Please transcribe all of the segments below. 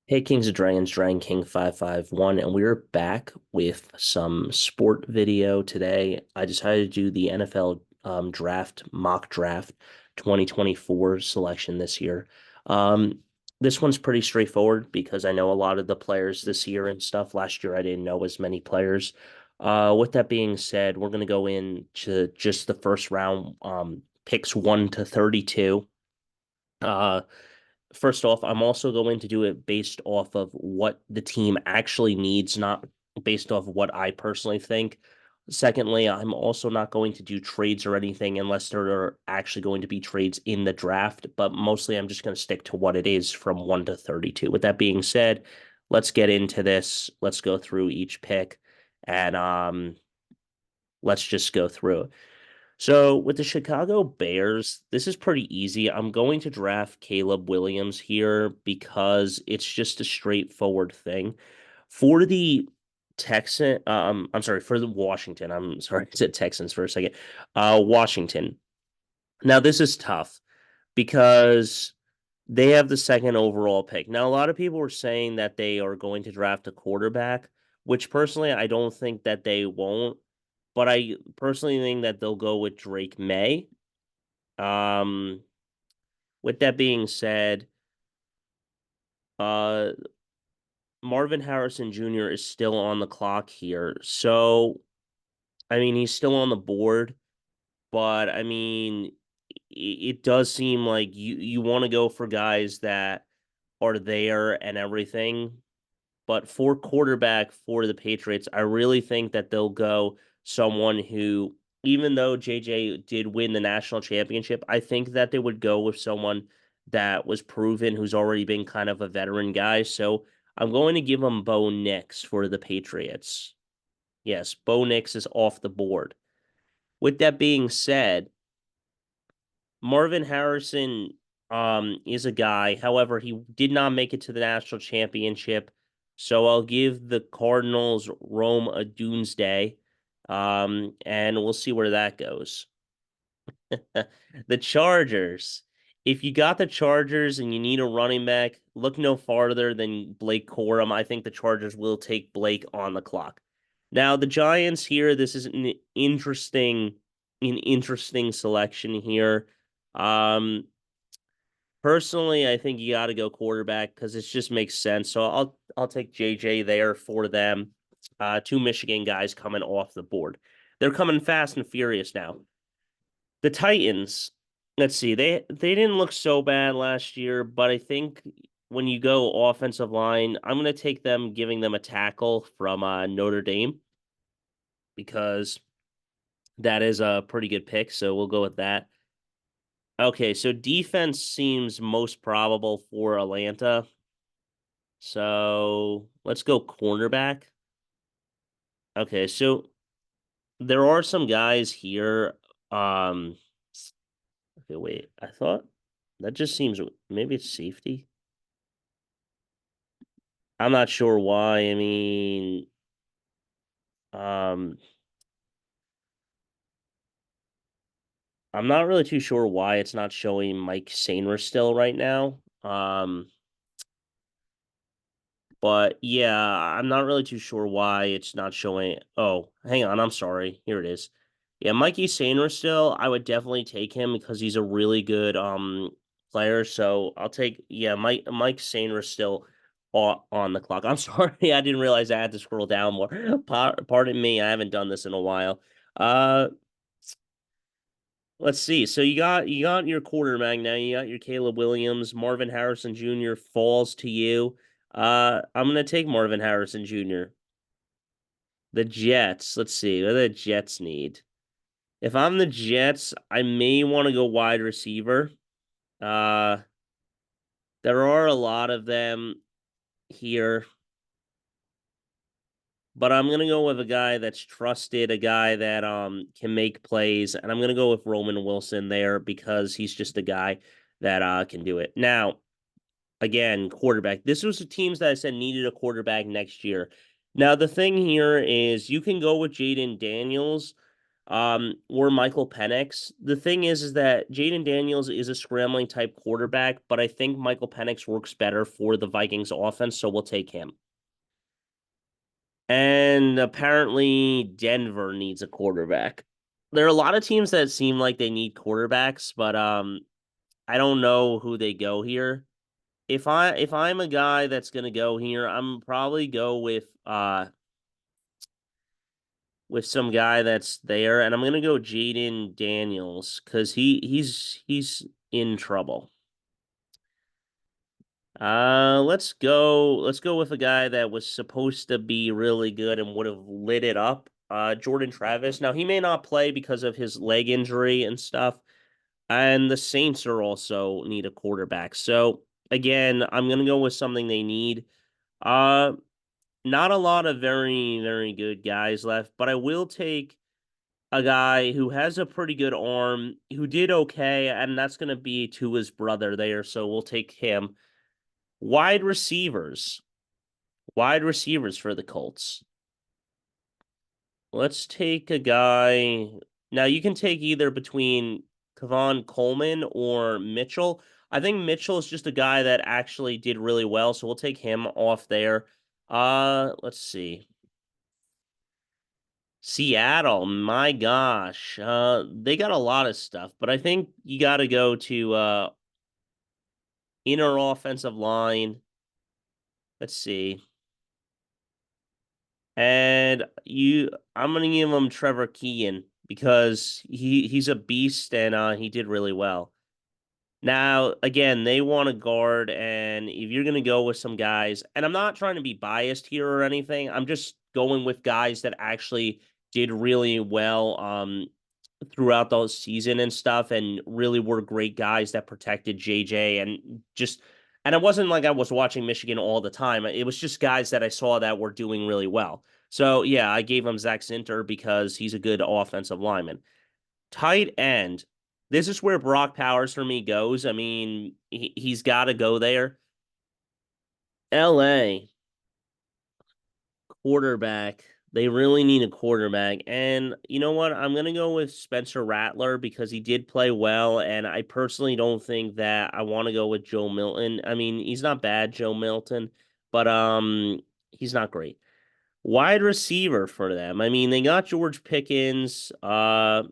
Hey, Kings of Dragons, Dragon King 551, and we're back with some sport video today. I decided to do the NFL draft, mock draft 2024 selection this year. Um, this one's pretty straightforward because I know a lot of the players this year and stuff. Last year, I didn't know as many players. With that being said, we're going to go into just the first round, picks 1 to 32. Uh, First off, I'm also going to do it based off of what the team actually needs, not based off of what I personally think. Secondly, I'm also not going to do trades or anything unless there are actually going to be trades in the draft, but mostly I'm just going to stick to what it is from 1 to 32. With that being said, let's get into this. Let's go through each pick and let's just go through it. So with the Chicago Bears, this is pretty easy. I'm going to draft Caleb Williams here because it's just a straightforward thing. For the I'm sorry, for the Washington, I'm sorry, I said Texans for a second. Washington. Now this is tough because they have the second overall pick. Now, a lot of people were saying that they are going to draft a quarterback, which personally I don't think that they won't, but I personally think that they'll go with Drake May. Um, with that being said, uh, Marvin Harrison Jr. is still on the clock here. So, I mean, he's still on the board, but I mean, it does seem like you want to go for guys that are there and everything. But for quarterback for the Patriots, I really think that they'll go someone who, even though JJ did win the national championship, I think that they would go with someone that was proven, who's already been kind of a veteran guy. So I'm going to give them Bo Nix for the Patriots. Yes, Bo Nix is off the board. With that being said, Marvin Harrison is a guy. However, he did not make it to the national championship. So I'll give the Cardinals Rome a doomsday. And we'll see where that goes. The Chargers. If you got the Chargers and you need a running back, look no farther than Blake Corum. I think the Chargers will take Blake on the clock. Now, the Giants here, this is an interesting selection here. Um, Personally, I think you got to go quarterback because it just makes sense. So I'll take JJ there for them. Two Michigan guys coming off the board. They're coming fast and furious now. The Titans, let's see, they didn't look so bad last year, but I think when you go offensive line, I'm gonna take them giving them a tackle from Notre Dame because that is a pretty good pick. So we'll go with that. Okay, so defense seems most probable for Atlanta. So let's go cornerback. Okay, so there are some guys here. Um, okay, wait. I thought that just seems maybe it's safety. I'm not sure why. I mean, um, I'm not really too sure why it's not showing Mike Sainer still right now. But yeah, I'm not really too sure why it's not showing. Oh, hang on, I'm sorry. Here it is. Yeah, Mikey Sainer still, I would definitely take him because he's a really good player. So I'll take Mike Sainer still on the clock. I'm sorry, I didn't realize I had to scroll down more. Pardon me, I haven't done this in a while. Uh let's see. So you got your quarterback now. You got your Caleb Williams, Marvin Harrison Jr. falls to you. I'm gonna take Marvin Harrison Jr. The Jets. Let's see. What do the Jets need? If I'm the Jets, I may want to go wide receiver. Uh, there are a lot of them here, but I'm gonna go with a guy that's trusted, a guy that can make plays, and I'm gonna go with Roman Wilson there because he's just a guy that can do it. Now, again, quarterback. This was the teams that I said needed a quarterback next year. Now, the thing here is you can go with Jaden Daniels, or Michael Penix. The thing is that Jaden Daniels is a scrambling type quarterback, but I think Michael Penix works better for the Vikings offense, so we'll take him. And apparently Denver needs a quarterback. There are a lot of teams that seem like they need quarterbacks, but I don't know who they go here. If I'm a guy that's gonna go here, I'm probably go with some guy that's there, and I'm gonna go Jaden Daniels because he's in trouble. Let's go with a guy that was supposed to be really good and would have lit it up. Jordan Travis. Now he may not play because of his leg injury and stuff. And the Saints are also need a quarterback. So again, I'm gonna go with something they need. Uh Not a lot of very, very good guys left, but I will take a guy who has a pretty good arm, who did okay, and that's gonna be to his brother there. So we'll take him. Wide receivers. Wide receivers for the Colts. Let's take a guy. Now you can take either between Kevon Coleman or Mitchell. I think Mitchell is just a guy that actually did really well, so we'll take him off there. Let's see. Seattle, my gosh. They got a lot of stuff, but I think you got to go to inner offensive line. Let's see. And I'm gonna give him Trevor Keegan because he's a beast and he did really well. Now, again, they want a guard, and if you're gonna go with some guys, and I'm not trying to be biased here or anything, I'm just going with guys that actually did really well throughout the season and stuff, and really were great guys that protected JJ and it wasn't like I was watching Michigan all the time. It was just guys that I saw that were doing really well. So yeah, I gave him Zach Zinter because he's a good offensive lineman. Tight end. This is where Brock Powers for me goes. I mean, he's got to go there. LA quarterback. They really need a quarterback. And you know what? I'm going to go with Spencer Rattler because he did play well. And I personally don't think that I want to go with Joe Milton. I mean, he's not bad, Joe Milton, but he's not great. Wide receiver for them. I mean, they got George Pickens, but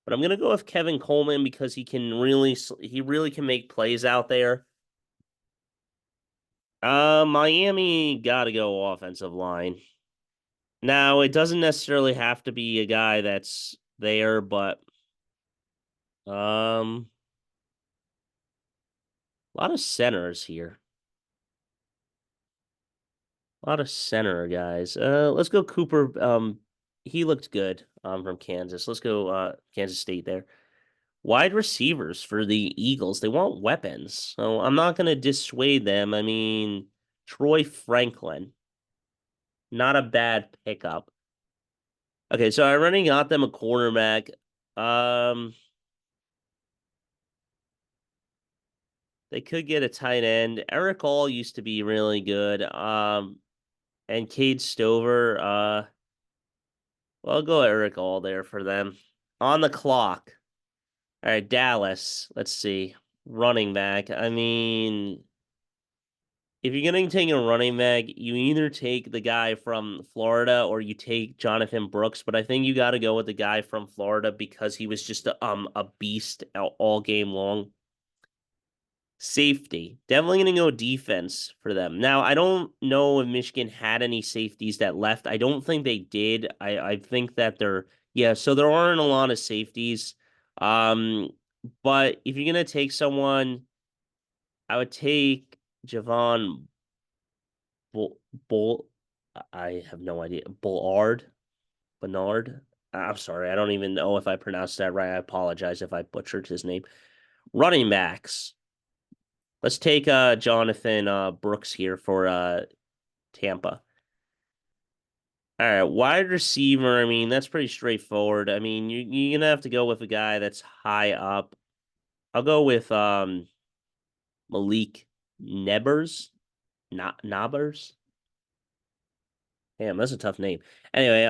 I'm going to go with Kevin Coleman because he really can make plays out there. Miami got to go offensive line. Now, it doesn't necessarily have to be a guy that's there, but a lot of centers here. A lot of center guys. Let's go Cooper. He looked good from Kansas. Let's go Kansas State there. Wide receivers for the Eagles. They want weapons. So I'm not going to dissuade them. I mean, Troy Franklin, not a bad pickup. Okay, so I already got them a cornerback. Um, they could get a tight end. Eric All used to be really good. And Cade Stover. Well, I'll go Eric All there for them. On the clock. All right, Dallas. Let's see. Running back. I mean, if you're going to take a running back, you either take the guy from Florida or you take Jonathan Brooks. But I think you got to go with the guy from Florida because he was just a beast all game long. Safety. Definitely going to go defense for them. Now, I don't know if Michigan had any safeties that left. I don't think they did. I think that yeah, so there aren't a lot of safeties. But if you're going to take someone, I would take Javon Bull, Bull. I have no idea. Bullard, Bernard. I'm sorry. I don't even know if I pronounced that right. I apologize if I butchered his name. Running backs. Let's take Jonathan Brooks here for Tampa. All right, wide receiver. I mean, that's pretty straightforward. I mean, you're gonna have to go with a guy that's high up. I'll go with Malik Nebers, not Nabers. Damn, that's a tough name. Anyway,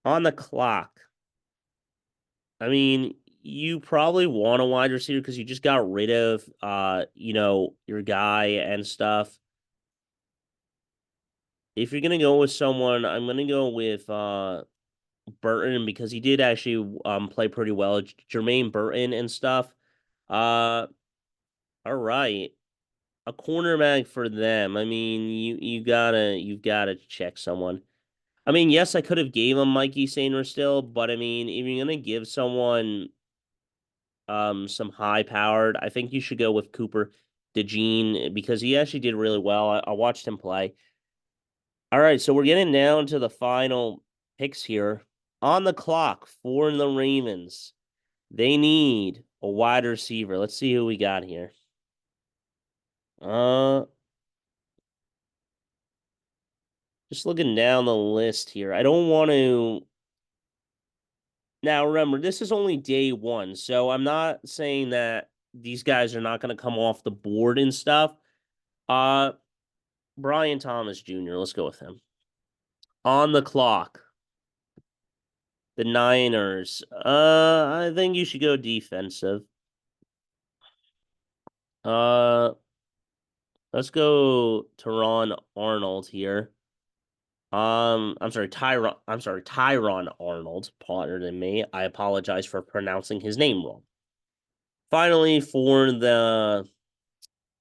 On the clock. I mean, you probably want a wide receiver because you just got rid of your guy and stuff. If you're gonna go with someone, I'm gonna go with Burton because he did actually play pretty well. Jermaine Burton and stuff. Uh all right. A cornerback for them. I mean, you've gotta check someone. I mean, yes, I could have gave him Mikey Sainer still, but I mean, if you're gonna give someone some high powered, I think you should go with Cooper DeJean because he actually did really well. I watched him play. All right, so we're getting down to the final picks here. On the clock for the Ravens. They need a wide receiver. Let's see who we got here. Uh just looking down the list here. I don't want to. Now remember, this is only day one, so I'm not saying that these guys are not going to come off the board and stuff. Uh Brian Thomas Jr., let's go with him. On the clock. The Niners. I think you should go defensive. Uh let's go Teron Arnold here. Tyron Arnold, pardon me. I apologize for pronouncing his name wrong. Finally, for the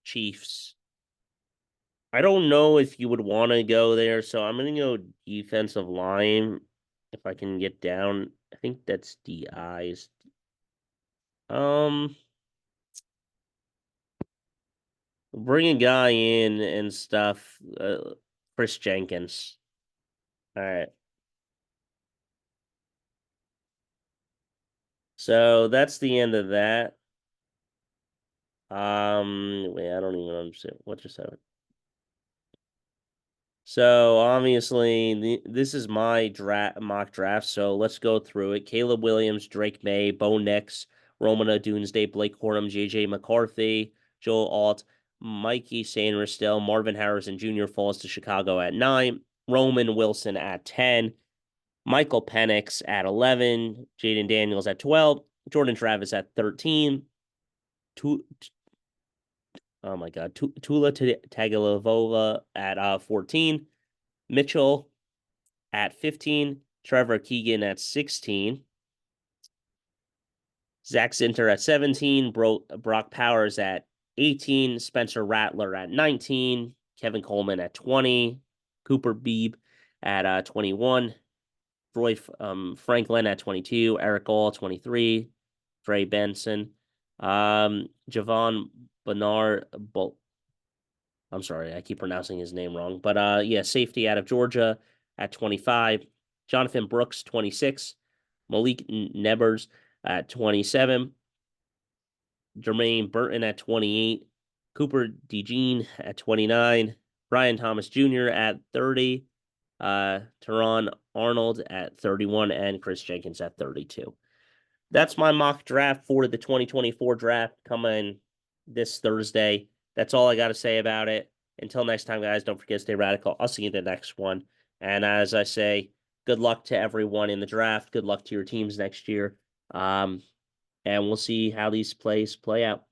Chiefs. I don't know if you would want to go there, so I'm gonna go defensive line if I can get down. I think that's DIs. Um, bring a guy in and stuff. Chris Jenkins. All right. So that's the end of that. Wait, I don't even understand what just happened. So obviously, this is my mock draft. So let's go through it. Caleb Williams, Drake May, Bo Nix, Romana Doomsday, Blake Corum, JJ McCarthy, Joel Alt, Mikey Sainristil, Marvin Harrison Jr. falls to Chicago at 9, Roman Wilson at 10, Michael Penix at 11, Jaden Daniels at 12, Jordan Travis at 13, oh my God, Tula Tagovailoa at 14, Mitchell at 15, Trevor Keegan at 16, Zach Zinter at 17, Brock Powers at 18, Spencer Rattler at 19, Kevin Coleman at 20, Cooper Beebe at 21, Franklin at 22, Eric All 23, Trey Benson, Javon Bernard. I'm sorry, I keep pronouncing his name wrong. But yeah, safety out of Georgia at 25. Jonathan Brooks, 26. Malik Nebers at 27. Jermaine Burton at 28. Cooper DeJean at 29. Brian Thomas Jr. at 30. Teron Arnold at 31. And Chris Jenkins at 32. That's my mock draft for the 2024 draft coming this Thursday. That's all I got to say about it. Until next time, guys, don't forget to stay radical. I'll see you in the next one. And as I say, good luck to everyone in the draft. Good luck to your teams next year. And we'll see how these plays play out.